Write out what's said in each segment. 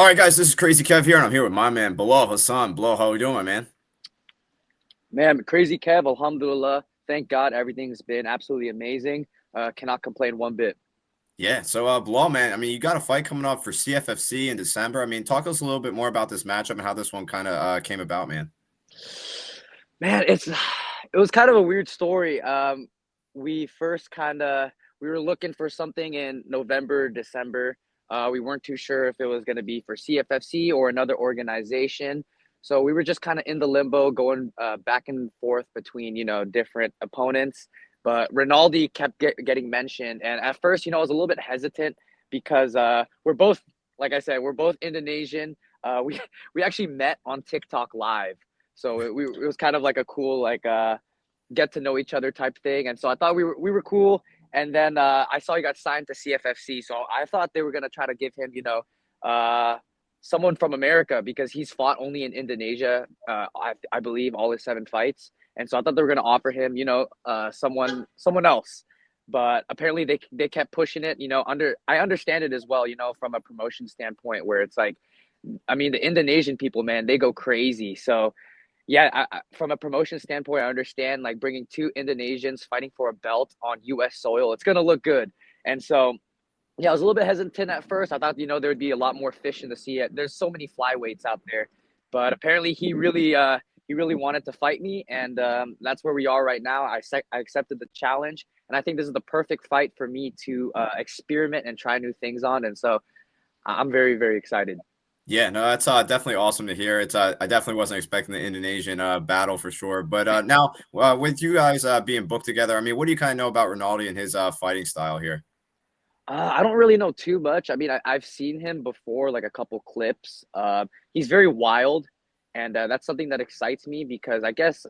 All right, guys, this is Crazy Kev here, and I'm here with my man Bilal Hasan. Bilal, how are we doing, my man? Man, Crazy Kev, Alhamdulillah. Thank God everything's been absolutely amazing. Cannot complain one bit. Yeah, so Bilal, man, I mean, you got a fight coming up for CFFC in December. I mean, talk to us a little bit more about this matchup and how this one kind of came about, man. Man, it was kind of a weird story. We first we were looking for something in November, December. We weren't too sure if it was going to be for CFFC or another organization. So we were just kind of in the limbo, going back and forth between different opponents. But Rinaldi kept getting mentioned, and at first, I was a little bit hesitant because we're both, like I said, we're both Indonesian. We actually met on TikTok Live. So it was kind of like a cool get to know each other type thing, and so I thought we were cool. And then I saw he got signed to CFFC, so I thought they were gonna try to give him someone from America because he's fought only in Indonesia. I believe all his 7 fights, and so I thought they were gonna offer him someone else. But apparently they kept pushing it. I understand it as well. From a promotion standpoint, where it's like, I mean, the Indonesian people, man, they go crazy. So yeah, from a promotion standpoint, I understand like bringing two Indonesians fighting for a belt on U.S. soil. It's gonna look good, and so yeah, I was a little bit hesitant at first. I thought there would be a lot more fish in the sea. There's so many flyweights out there, but apparently he really wanted to fight me, and that's where we are right now. I accepted the challenge, and I think this is the perfect fight for me to experiment and try new things on, and so I'm very very excited. Yeah, no, that's definitely awesome to hear. It's I definitely wasn't expecting the Indonesian battle for sure. But now with you guys being booked together, I mean, what do you kind of know about Rinaldi and his fighting style here? I don't really know too much. I mean, I've seen him before, like a couple clips. He's very wild, and that's something that excites me because I guess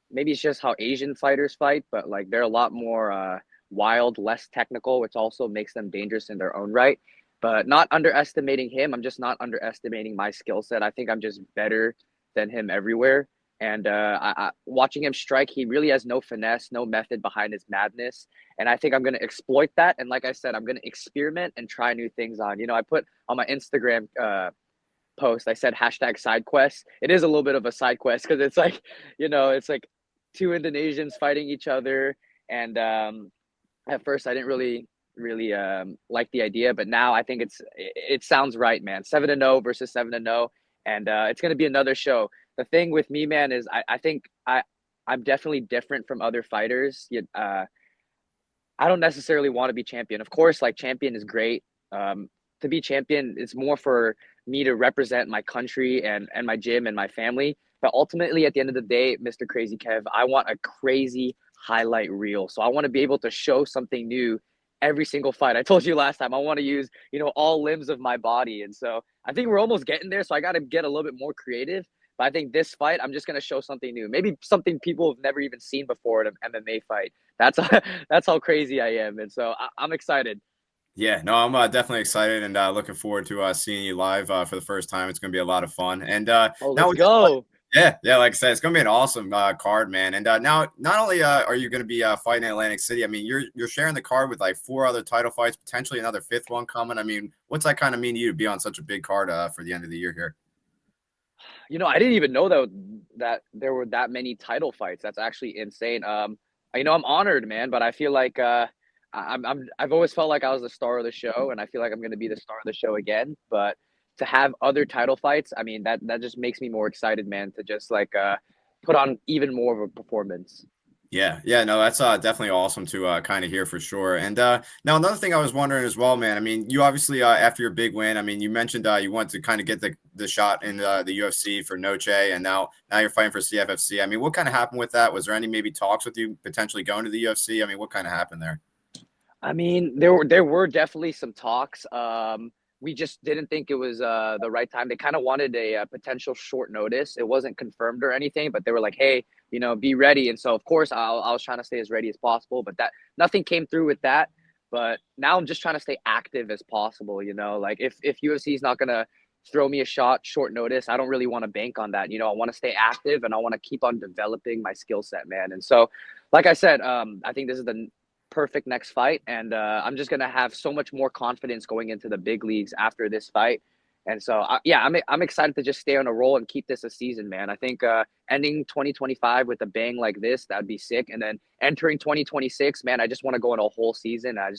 maybe it's just how Asian fighters fight, but like they're a lot more wild, less technical, which also makes them dangerous in their own right. But not underestimating him, I'm just not underestimating my skill set. I think I'm just better than him everywhere. And watching him strike, he really has no finesse, no method behind his madness. And I think I'm going to exploit that. And like I said, I'm going to experiment and try new things on. I put on my Instagram post, I said hashtag side quest. It is a little bit of a side quest because it's like, it's like two Indonesians fighting each other. And at first, I didn't really like the idea, but now I think it sounds right, man. 7-0 versus 7-0, and it's gonna be another show. The thing with me, man, is I think I'm definitely different from other fighters. I don't necessarily want to be champion. Of course, like champion is great. To be champion, it's more for me to represent my country and my gym and my family. But ultimately, at the end of the day, Mr. Crazy Kev, I want a crazy highlight reel. So I want to be able to show something new every single fight. I told you last time I want to use, all limbs of my body. And so I think we're almost getting there. So I got to get a little bit more creative. But I think this fight, I'm just going to show something new. Maybe something people have never even seen before in an MMA fight. That's that's how crazy I am. And so I'm excited. Yeah, no, I'm definitely excited and looking forward to seeing you live for the first time. It's going to be a lot of fun. And Oh, now let's with this fight, go. yeah, like I said, it's going to be an awesome card, man. And now, not only are you going to be fighting in Atlantic City, I mean, you're sharing the card with like 4 other title fights, potentially another 5th one coming. I mean, what's that kind of mean to you to be on such a big card for the end of the year here? I didn't even know that there were that many title fights. That's actually insane. I'm honored, man, but I feel like I've always felt like I was the star of the show, and I feel like I'm going to be the star of the show again. But to have other title fights, I mean, that just makes me more excited, man, to just put on even more of a performance. Yeah, no, that's definitely awesome to kind of hear for sure. And now another thing I was wondering as well, man. I mean, you obviously after your big win, I mean, you mentioned you want to kind of get the shot in the UFC for Noche, and now you're fighting for CFFC. I mean, what kind of happened with that? Was there any maybe talks with you potentially going to the UFC? I mean, what kind of happened there? I mean, there were definitely some talks. We just didn't think it was the right time. They kind of wanted a potential short notice. It wasn't confirmed or anything, but they were like, "Hey, be ready." And so, of course, I was trying to stay as ready as possible. But that nothing came through with that. But now I'm just trying to stay active as possible. Like if UFC is not gonna throw me a shot short notice, I don't really want to bank on that. I want to stay active and I want to keep on developing my skill set, man. And so, like I said, I think this is the perfect next fight, and I'm just gonna have so much more confidence going into the big leagues after this fight. And so, yeah, I'm excited to just stay on a roll and keep this a season, man. I think ending 2025 with a bang like this, that'd be sick. And then entering 2026, man, I just want to go in a whole season. I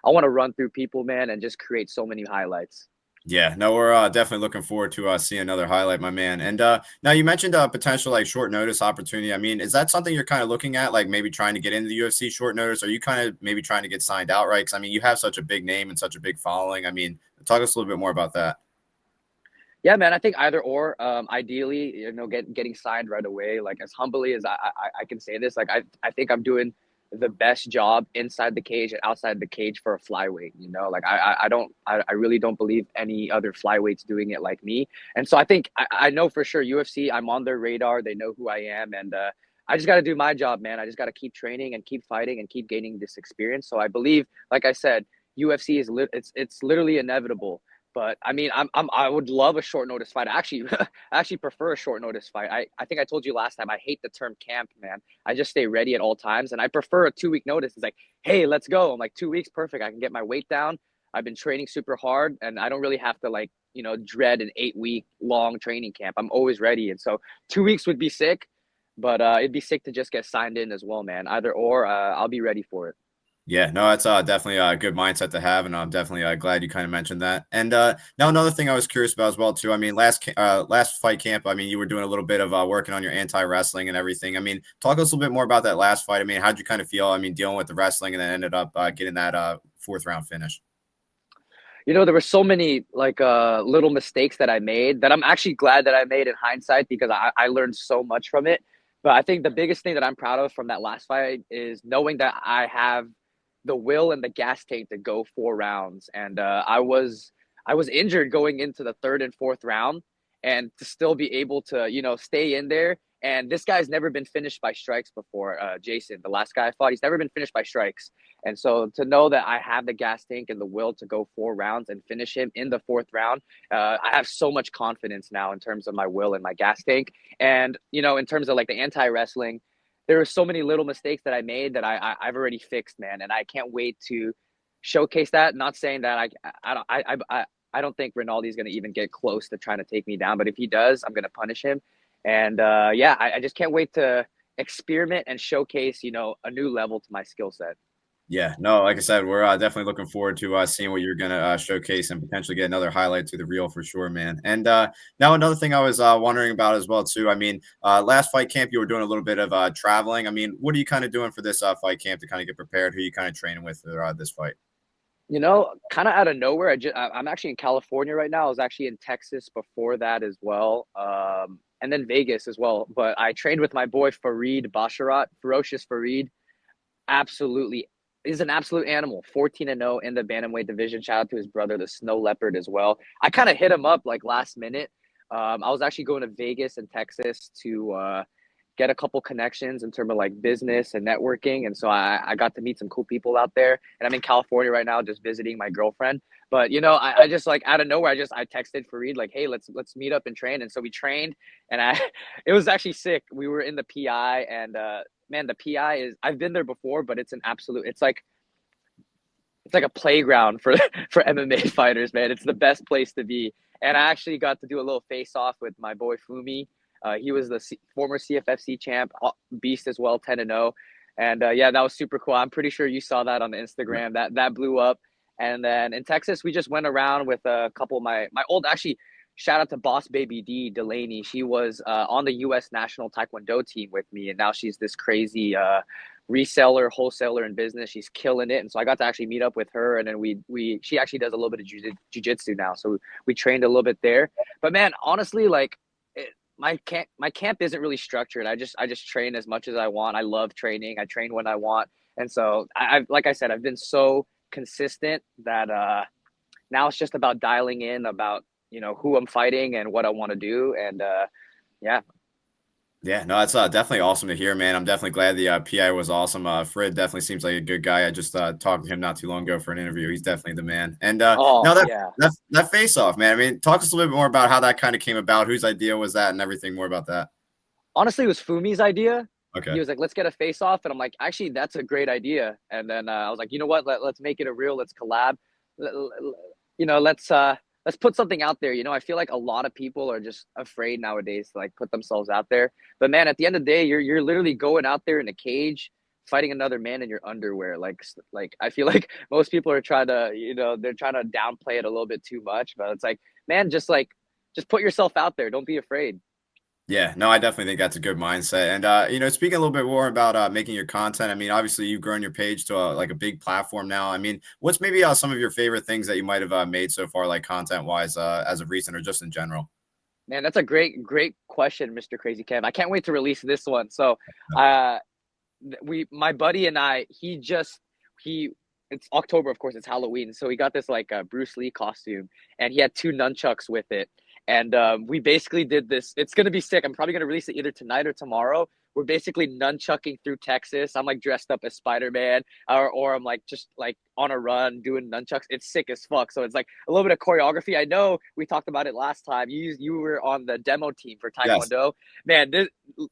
want to run through people, man, and just create so many highlights. Yeah, no, we're definitely looking forward to seeing another highlight, my man. And now you mentioned a potential like short notice opportunity. I mean, is that something you're kind of looking at, like maybe trying to get into the UFC short notice? Or are you kind of maybe trying to get signed outright? Because I mean, you have such a big name and such a big following. I mean, talk us a little bit more about that. Yeah, man, I think either or. Ideally, getting signed right away. Like as humbly as I can say this, like I think I'm doing the best job inside the cage and outside the cage for a flyweight. Like I really don't believe any other flyweights doing it like me. And so I think I know for sure UFC. I'm on their radar. They know who I am, and I just got to do my job, man. I just got to keep training and keep fighting and keep gaining this experience. So I believe, like I said, UFC it's literally inevitable. But I mean, I would love a short notice fight. I actually prefer a short notice fight. I think I told you last time. I hate the term camp, man. I just stay ready at all times, and I prefer a 2 week notice. It's like, hey, let's go. I'm like 2 weeks, perfect. I can get my weight down. I've been training super hard, and I don't really have to like dread an 8 week long training camp. I'm always ready, and so 2 weeks would be sick, but it'd be sick to just get signed in as well, man. Either or, I'll be ready for it. Yeah, no, that's definitely a good mindset to have, and I'm definitely glad you kind of mentioned that. And now another thing I was curious about as well too. I mean, last fight camp, I mean, you were doing a little bit of working on your anti wrestling and everything. I mean, talk to us a little bit more about that last fight. I mean, how'd you kind of feel? I mean, dealing with the wrestling and then ended up getting that fourth round finish. There were so many like little mistakes that I made that I'm actually glad that I made in hindsight because I learned so much from it. But I think the biggest thing that I'm proud of from that last fight is knowing that I have the will and the gas tank to go 4 rounds. And I was injured going into the third and fourth round, and to still be able to stay in there. And this guy's never been finished by strikes before. Jason, the last guy I fought, he's never been finished by strikes. And so to know that I have the gas tank and the will to go 4 rounds and finish him in the fourth round, I have so much confidence now in terms of my will and my gas tank. And, in terms of like the anti wrestling, there are so many little mistakes that I made that I've already fixed, man. And I can't wait to showcase that. Not saying that I don't think Rinaldi's going to even get close to trying to take me down. But if he does, I'm going to punish him. And yeah, I just can't wait to experiment and showcase, a new level to my skill set. Yeah, no, like I said, we're definitely looking forward to seeing what you're going to showcase and potentially get another highlight to the reel for sure, man. And now another thing I was wondering about as well, too. I mean, last fight camp, you were doing a little bit of traveling. I mean, what are you kind of doing for this fight camp to kind of get prepared? Who are you kind of training with for this fight? Kind of out of nowhere, I'm actually in California right now. I was actually in Texas before that as well, and then Vegas as well. But I trained with my boy Farid Basharat, Ferocious Farid. Absolutely, is an absolute animal. 14-0 in the bantamweight division. Shout out to his brother, the Snow Leopard, as well. I kind of hit him up like last minute. I was actually going to Vegas and Texas to get a couple connections in terms of like business and networking. And so I got to meet some cool people out there. And I'm in California right now just visiting my girlfriend. But I just like out of nowhere, I texted Farid like, hey, let's meet up and train. And so we trained, and it was actually sick. We were in the PI, and man, the PI is, I've been there before, but it's like a playground for for MMA fighters, man. It's the best place to be. And I actually got to do a little face off with my boy Fumi. He was the former CFFC champ, beast as well, 10-0. And yeah, that was super cool. I'm pretty sure you saw that on the Instagram. That blew up. And then in Texas, we just went around with a couple of my old, actually, shout out to Boss Baby D Delaney. She was on the U.S. national Taekwondo team with me, and now she's this crazy reseller, wholesaler in business. She's killing it. And so I got to actually meet up with her, and then she actually does a little bit of jujitsu now. So we trained a little bit there. But man, honestly, like my camp isn't really structured. I just train as much as I want. I love training. I train when I want. And so I've like I said, I've been so consistent that now it's just about dialing in about, who I'm fighting and what I want to do. And yeah. Yeah, no, that's definitely awesome to hear, man. I'm definitely glad the PI was awesome. Fred definitely seems like a good guy. I just talked to him not too long ago for an interview. He's definitely the man. And now Oh that, yeah. that face off, man. I mean, talk to us a little bit more about how that kind of came about. Whose idea was that, and everything more about that. Honestly, it was Fumi's idea. Okay. He was like, let's get a face off. And I'm like, actually, that's a great idea. And then I was like, you know what? Let's make it a real, let's collab. Let's let's put something out there. You know, I feel like a lot of people are just afraid nowadays to like put themselves out there. But man, at the end of the day, you're literally going out there in a cage fighting another man in your underwear. Like I feel like most people are trying to, you know, they're trying to downplay it a little bit too much. But it's like, man, just put yourself out there. Don't be afraid. Yeah, no, I definitely think that's a good mindset. And you know, speaking a little bit more about making your content, I mean, obviously you've grown your page to like a big platform now. I mean, what's maybe some of your favorite things that you might have made so far, like content wise, as of recent or just in general? Man, that's a great question, Mr. Crazy Kev. I can't wait to release this one. So, uh, my buddy and I, he, it's October, of course, it's Halloween. So he got this like Bruce Lee costume, and he had two nunchucks with it. And we basically did this. It's gonna be sick. I'm probably gonna release it either tonight or tomorrow. We're basically nunchucking through Texas. I'm like dressed up as Spider-Man, or I'm like just like on a run doing nunchucks. It's sick as fuck. So it's like a little bit of choreography. I know we talked about it last time. You were on the demo team for Yes. Taekwondo. Man,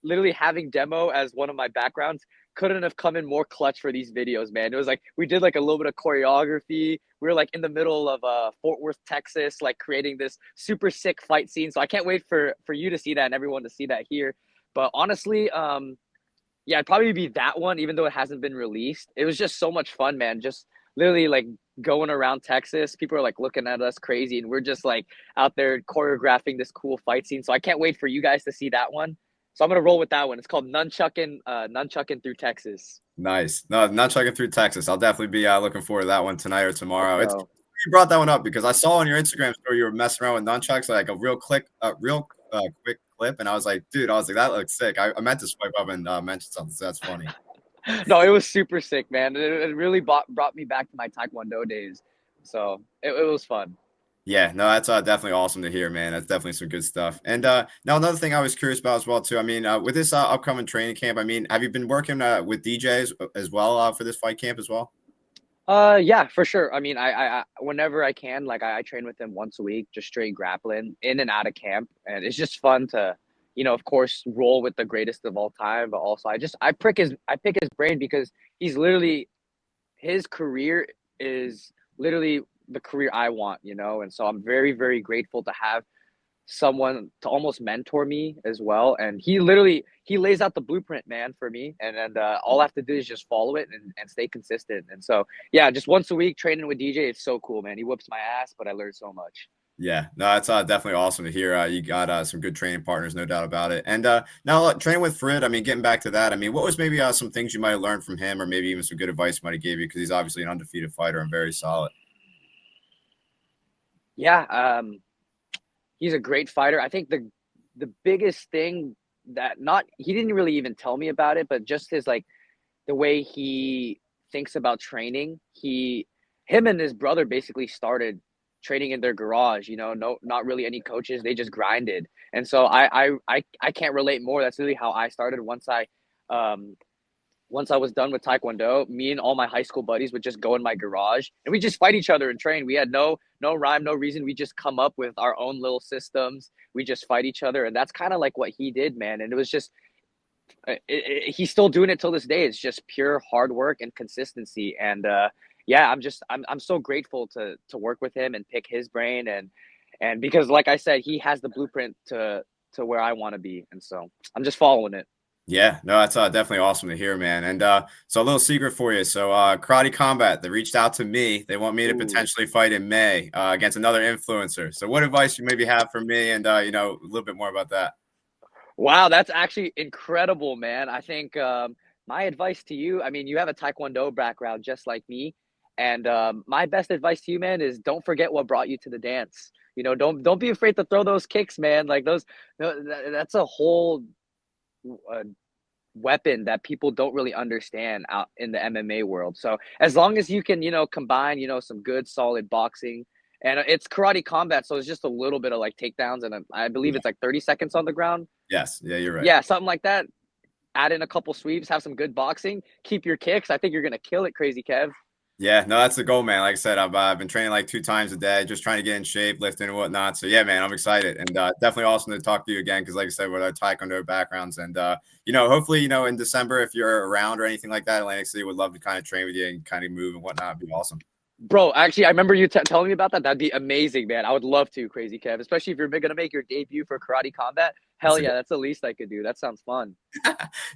literally having demo as one of my backgrounds couldn't have come in more clutch for these videos, man. It was like we did like a little bit of choreography. We were like in the middle of Fort Worth, Texas, like creating this super sick fight scene. So I can't wait for you to see that and everyone to see that here. But honestly, yeah, it'd probably be that one, even though it hasn't been released. It was just so much fun, man. Just literally like going around Texas. People are like looking at us crazy, and we're just like out there choreographing this cool fight scene. So I can't wait for you guys to see that one. So I'm gonna roll with that one. It's called Nunchucking through Texas. Nice. No, not checking through Texas. I'll definitely be looking forward to that one tonight or Let's tomorrow. It's go. you brought that one up because I saw on your Instagram story you were messing around with nunchucks, like a real quick clip, and I was like, dude, I was like, that looks sick. I meant to swipe up and mention something. So that's funny. No, it was super sick, man. It really brought me back to my Taekwondo days. So it was fun. Yeah, no, that's definitely awesome to hear, man. That's definitely some good stuff. And now another thing I was curious about as well too. I mean, with this upcoming training camp, I mean, have you been working with DJs as well for this fight camp as well? Yeah, for sure. I mean, I whenever I can, like I train with him once a week, just straight grappling in and out of camp, and it's just fun to, you know, of course, roll with the greatest of all time, but also I pick his brain because he's literally his career is literally the career I want, you know, and so I'm very grateful to have someone to almost mentor me as well. And he lays out the blueprint, man, for me. And all I have to do is just follow it and stay consistent. And so yeah, just once a week training with DJ, it's so cool, man. He whoops my ass, but I learned so much. Yeah, no, it's definitely awesome to hear. You got some good training partners, no doubt about it. And now training with Fred, I mean, getting back to that, I mean, what was maybe some things you might have learned from him, or maybe even some good advice he might have gave you because he's obviously an undefeated fighter and very solid. Yeah, he's a great fighter. I think the biggest thing that not he didn't really even tell me about it, but just his like the way he thinks about training. Him and his brother basically started training in their garage. You know, no, not really any coaches. They just grinded, and so I can't relate more. That's really how I started. Um, once I was done with Taekwondo, me and all my high school buddies would just go in my garage and we just fight each other and train. We had no rhyme, no reason. We just come up with our own little systems. We just fight each other, and that's kind of like what he did, man. And it was just he's still doing it till this day. It's just pure hard work and consistency. And yeah, I'm so grateful to work with him and pick his brain and because like I said, he has the blueprint to where I want to be, and so I'm just following it. Yeah, no, that's definitely awesome to hear, man. And so a little secret for you. So Karate Combat, they reached out to me. They want me to Ooh. potentially fight in May against another influencer. So what advice you maybe have for me and, you know, a little bit more about that? Wow, that's actually incredible, man. I think my advice to you, I mean, you have a Taekwondo background just like me. And my best advice to you, man, is don't forget what brought you to the dance. You know, don't be afraid to throw those kicks, man. Like those, that's a whole uh, weapon that people don't really understand out in the MMA world. So as long as you can, you know, combine, you know, some good solid boxing, and it's karate combat, so it's just a little bit of like takedowns, and I believe Yeah. it's like 30 seconds on the ground. Yes. Yeah, you're right. Yeah, something like that. Add in a couple sweeps, have some good boxing, keep your kicks. I think you're gonna kill it, Crazy Kev. Yeah, no, that's the goal, man. Like I said, I've been training like 2 times a day, just trying to get in shape, lifting and whatnot. So yeah, man, I'm excited and definitely awesome to talk to you again because, like I said, with our Taekwondo backgrounds and you know, hopefully, you know, in December if you're around or anything like that, Atlantic City would love to kind of train with you and kind of move and whatnot. It'd be awesome. Bro, actually, I remember you telling me about that. That'd be amazing, man. I would love to, Crazy Kev, especially if you're gonna make your debut for Karate Combat. That's Hell a yeah, that's the least I could do. That sounds fun.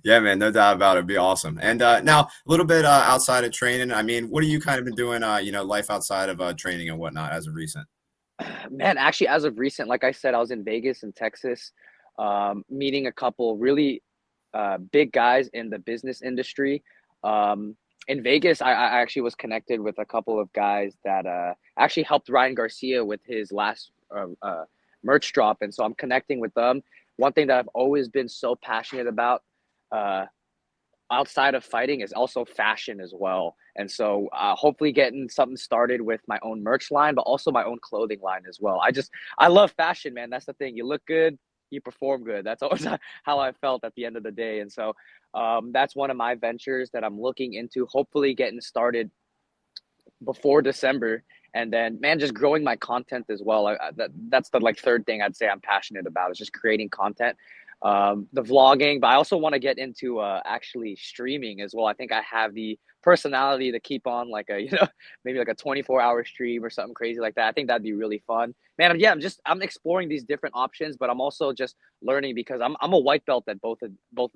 Yeah, man, no doubt about it. It'd be awesome. And now a little bit outside of training. I mean, what have you kind of been doing? Life outside of training and whatnot as of recent. Man, actually, as of recent, like I said, I was in Vegas and Texas, meeting a couple really big guys in the business industry. In Vegas, I actually was connected with a couple of guys that actually helped Ryan Garcia with his last merch drop. And so I'm connecting with them. One thing that I've always been so passionate about uh, outside of fighting is also fashion as well. And so hopefully getting something started with my own merch line, but also my own clothing line as well. I love fashion, man. That's the thing. You look good, you perform good. That's always how I felt at the end of the day. And so that's one of my ventures that I'm looking into, hopefully getting started before December. And then, man, just growing my content as well. That's the like third thing I'd say I'm passionate about is just creating content, the vlogging. But I also want to get into actually streaming as well. I think I have the personality to keep on like a maybe like a 24-hour stream or something crazy like that. I think that'd be really fun, man. Yeah, I'm exploring these different options, but I'm also just learning because I'm a white belt at both of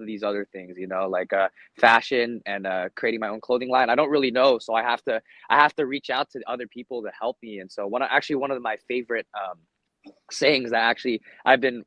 these other things. Like fashion and creating my own clothing line. I don't really know, so I have to reach out to other people to help me. And so one of my favorite sayings that actually I've been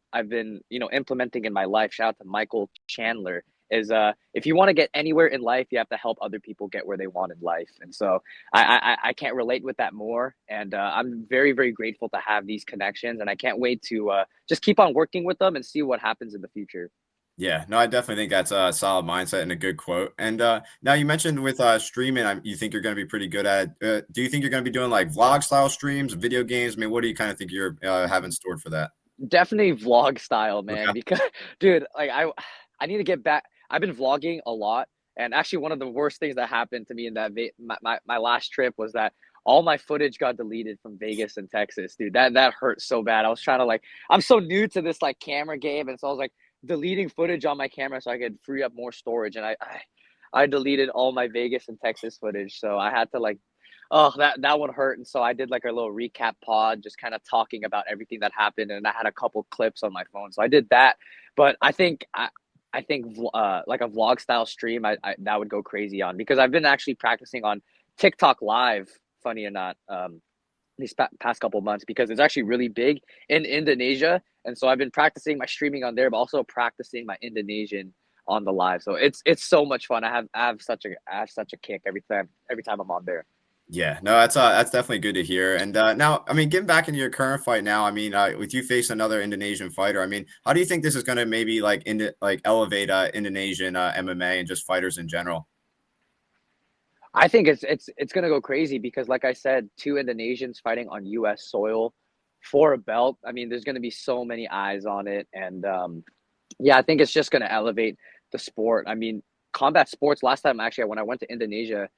implementing in my life. Shout out to Michael Chandler. Is if you want to get anywhere in life, you have to help other people get where they want in life. And so I can't relate with that more. And I'm very very grateful to have these connections, and I can't wait to just keep on working with them and see what happens in the future. Yeah, no, I definitely think that's a solid mindset and a good quote. And now you mentioned with streaming, you think you're going to be pretty good at it. Do you think you're going to be doing like vlog style streams, video games? I mean, what do you kind of think you're having stored for that? Definitely vlog style, man. Okay. Because, dude, like I need to get back. I've been vlogging a lot, and actually, one of the worst things that happened to me in my last trip was that all my footage got deleted from Vegas and Texas, dude. That hurt so bad. I was trying to like, I'm so new to this like camera game, and so I was like deleting footage on my camera so I could free up more storage, and I deleted all my Vegas and Texas footage, so I had to like oh, that one hurt. And so I did like a little recap pod, just kind of talking about everything that happened, and I had a couple clips on my phone, so I did that. But I think like a vlog style stream, I that would go crazy on because I've been actually practicing on TikTok Live. Funny or not, these past couple months because it's actually really big in Indonesia, and so I've been practicing my streaming on there, but also practicing my Indonesian on the live. So it's so much fun. I have such a kick every time I'm on there. Yeah, no, that's definitely good to hear. And now, I mean, getting back into your current fight now, I mean, with you facing another Indonesian fighter, I mean, how do you think this is going to maybe like elevate Indonesian MMA and just fighters in general? I think it's gonna go crazy because, like I said, two Indonesians fighting on U.S. soil for a belt. I mean, there's gonna be so many eyes on it, and yeah, I think it's just gonna elevate the sport. I mean, combat sports. Last time, actually, when I went to Indonesia,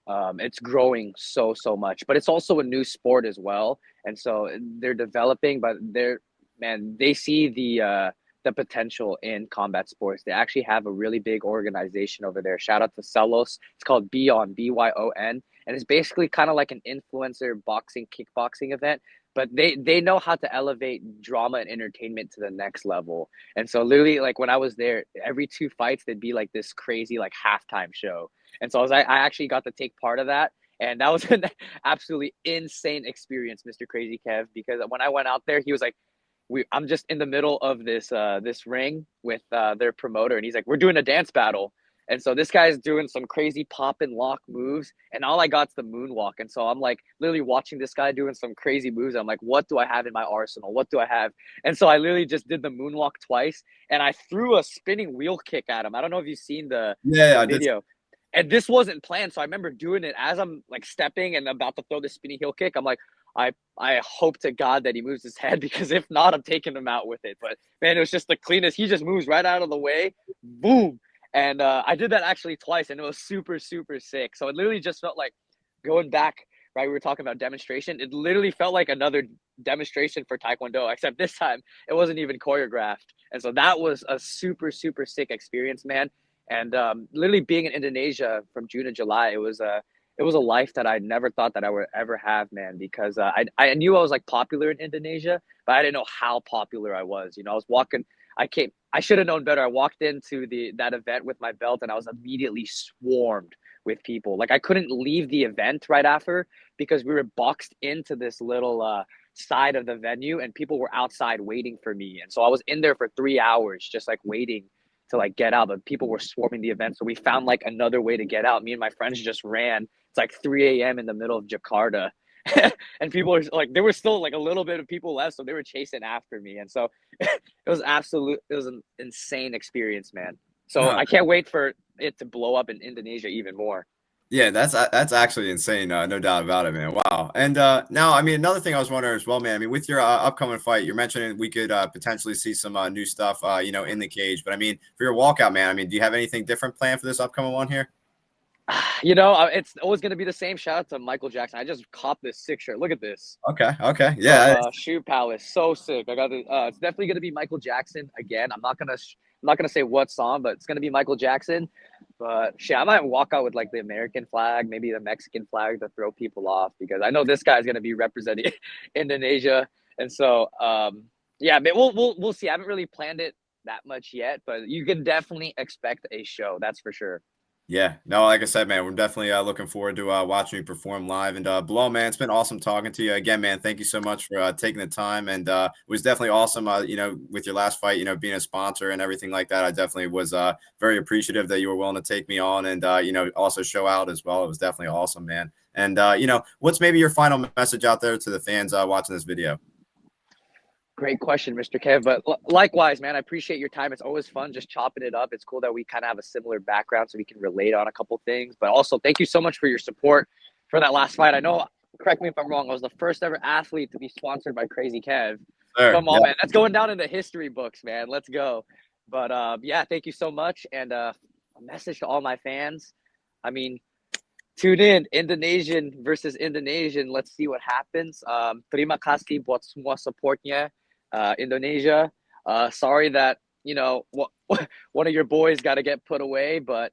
it's growing so much, but it's also a new sport as well, and so they're developing, but they see the potential in combat sports. They actually have a really big organization over there. Shout out to Celos. It's called Byon, Byon, and it's basically kind of like an influencer boxing kickboxing event. But they know how to elevate drama and entertainment to the next level. And so literally, like when I was there, every two fights there'd be like this crazy like halftime show, and so I actually got to take part of that. And that was an absolutely insane experience, Mr. Crazy Kev, because when I went out there, he was like, I'm just in the middle of this ring with their promoter, and he's like, we're doing a dance battle. And so this guy's doing some crazy pop and lock moves, and all I got's the moonwalk. And so I'm like literally watching this guy doing some crazy moves. I'm like, what do I have in my arsenal? What do I have? And so I literally just did the moonwalk twice, and I threw a spinning wheel kick at him. I don't know if you've seen Yeah, the I did. video, and this wasn't planned. So I remember doing it as I'm like stepping and about to throw the spinning heel kick. I'm like, I hope to God that he moves his head because if not, I'm taking him out with it. But man, it was just the cleanest. He just moves right out of the way, boom. And I did that actually twice, and it was super sick. So it literally just felt like going back. Right, we were talking about demonstration. It literally felt like another demonstration for Taekwondo, except this time it wasn't even choreographed. And so that was a super sick experience, man. And literally being in Indonesia from June to July, it was a life that I never thought that I would ever have, man, because I knew I was like popular in Indonesia, but I didn't know how popular I was. You know, I was walking, I should have known better. I walked into that event with my belt and I was immediately swarmed with people. Like I couldn't leave the event right after because we were boxed into this little side of the venue and people were outside waiting for me. And so I was in there for 3 hours just like waiting to like get out, but people were swarming the event. So we found like another way to get out. Me and my friends just ran. It's like 3 a.m. in the middle of Jakarta. And people were like, there was still like a little bit of people left. So they were chasing after me. And so it was an insane experience, man. So No, I can't wait for it to blow up in Indonesia even more. yeah, that's actually insane, no doubt about it, man. Wow. And now, I mean, another thing I was wondering as well, man. I mean, with your upcoming fight, you're mentioning we could potentially see some new stuff, in the cage. But I mean, for your walkout, man, I mean, do you have anything different planned for this upcoming one here? You know, it's always going to be the same. Shout out to Michael Jackson. I just copped this sick shirt. Look at this Okay, okay, from yeah, Shoe Palace. So sick. I got the. It's definitely going to be Michael Jackson again. I'm not gonna say what song, but it's going to be Michael Jackson. But shit, I might walk out with like the American flag, maybe the Mexican flag to throw people off because I know this guy's going to be representing Indonesia. And so, yeah, but we'll see. I haven't really planned it that much yet, but you can definitely expect a show. That's for sure. yeah. No, like I said, man, we're definitely looking forward to watching you perform live. And Bilal, man, it's been awesome talking to you again, man. Thank you so much for taking the time, and it was definitely awesome. With your last fight, being a sponsor and everything like that, I definitely was very appreciative that you were willing to take me on, and also show out as well. It was definitely awesome, man. And what's maybe your final message out there to the fans watching this video? Great question, Mr. Kev. But likewise, man, I appreciate your time. It's always fun just chopping it up. It's cool that we kind of have a similar background so we can relate on a couple things. But also, thank you so much for your support for that last fight. I know, correct me if I'm wrong, I was the first ever athlete to be sponsored by Crazy Kev. Sure. Come on, man. That's going down in the history books, man. Let's go. But yeah, thank you so much. And a message to all my fans. I mean, tune in, Indonesian versus Indonesian. Let's see what happens. Terima kasih buat semua supportnya. Indonesia. Sorry that one of your boys got to get put away, but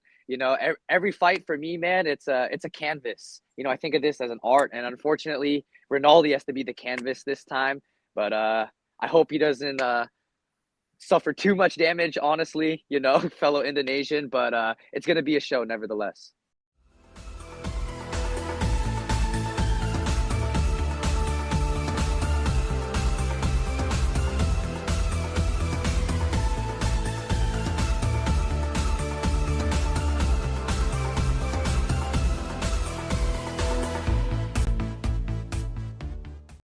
every fight for me, man, it's a canvas. I think of this as an art, and unfortunately, Ronaldo has to be the canvas this time. But I hope he doesn't suffer too much damage. Honestly, fellow Indonesian, but it's gonna be a show nevertheless.